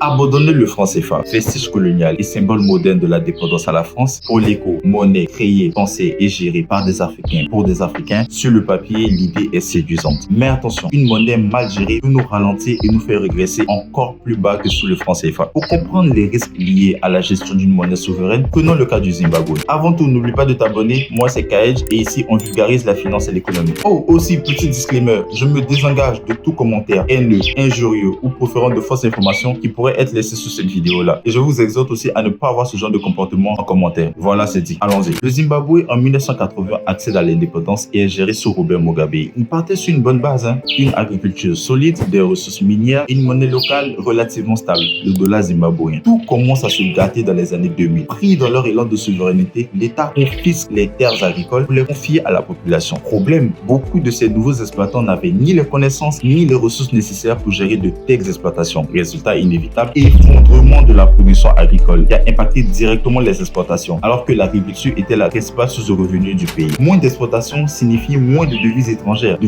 Abandonner le franc CFA, vestige colonial et symbole moderne de la dépendance à la France, pour l'écho, monnaie créée, pensée et gérée par des Africains pour des Africains, sur le papier, l'idée est séduisante. Mais attention, une monnaie mal gérée peut nous ralentir et nous faire régresser encore plus bas que sous le franc CFA. Pour comprendre les risques liés à la gestion d'une monnaie souveraine, prenons le cas du Zimbabwe. Avant tout, n'oublie pas de t'abonner, moi c'est Kaej et ici on vulgarise la finance et l'économie. Oh, aussi, petit disclaimer, je me désengage de tout commentaire haineux, injurieux ou proférant de fausses informations qui pourraient être laissées sous cette vidéo-là. Et je vous exhorte aussi à ne pas avoir ce genre de comportement en commentaire. Voilà, c'est dit. Allons-y. Le Zimbabwe, en 1980, accède à l'indépendance et est géré sous Robert Mugabe. Il partait sur une bonne base, une agriculture solide, des ressources minières et une monnaie locale relativement stable, le dollar zimbabwéen. Tout commence à se gâter dans les années 2000. Pris dans leur élan de souveraineté, l'État confisque les terres agricoles pour les confier à la population. Problème, beaucoup de ces nouveaux exploitants n'avaient ni les connaissances ni les ressources nécessaires pour gérer de telles exploitations. Résultat inévitable, effondrement de la production agricole qui a impacté directement les exportations, alors que l'agriculture était la principale source de revenus du pays. Moins d'exportation signifie moins de devises étrangères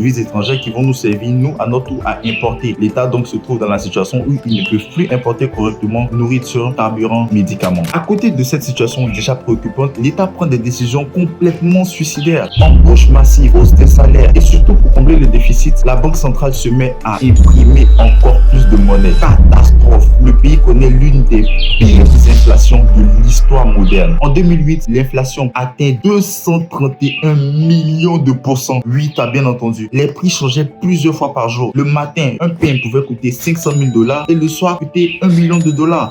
qui vont nous servir, nous, à notre tour, à importer. L'État donc se trouve dans la situation où il ne peut plus importer correctement nourriture, carburant, médicaments. À côté de cette situation déjà préoccupante, l'État prend des décisions complètement suicidaires. Embauche massive, hausse des salaires et surtout pour combler le déficit, la Banque centrale se met à imprimer encore plus de monnaie. Catastrophe! Le pays connaît l'une des pires inflations de l'histoire moderne. En 2008, l'inflation atteint 231 millions de %. Oui, t'as bien entendu. Les prix changeaient plusieurs fois par jour. Le matin, un pain pouvait coûter 500 000 $ et le soir coûter $1 million.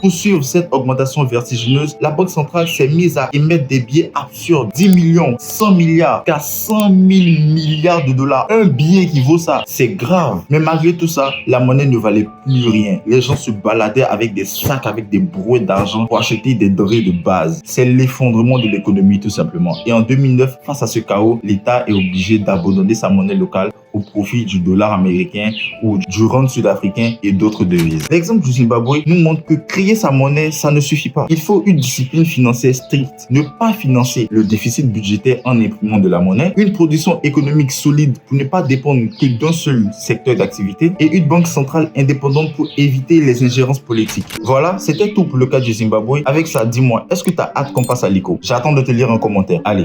Pour suivre cette augmentation vertigineuse, la Banque centrale s'est mise à émettre des billets absurdes. 10 millions, 100 milliards, qu'à 100 000 milliards de dollars. Un billet qui vaut ça, c'est grave. Mais malgré tout ça, la monnaie ne valait plus rien. Les gens se baladaient avec des sacs, avec des brouettes d'argent pour acheter des denrées de base. C'est l'effondrement de l'économie tout simplement. Et en 2009, face à ce chaos, l'État est obligé d'abandonner sa monnaie locale au profit du dollar américain ou du rand sud-africain et d'autres devises. L'exemple du Zimbabwe nous montre que créer sa monnaie, ça ne suffit pas. Il faut une discipline financière stricte. Ne pas financer le déficit budgétaire en imprimant de la monnaie, une production économique solide pour ne pas dépendre que d'un seul secteur d'activité et une banque centrale indépendante pour éviter les ingérences politiques. Voilà, c'était tout pour le cas du Zimbabwe. Avec ça, dis-moi, est-ce que tu as hâte qu'on passe à l'écho? J'attends de te lire en commentaire. Allez.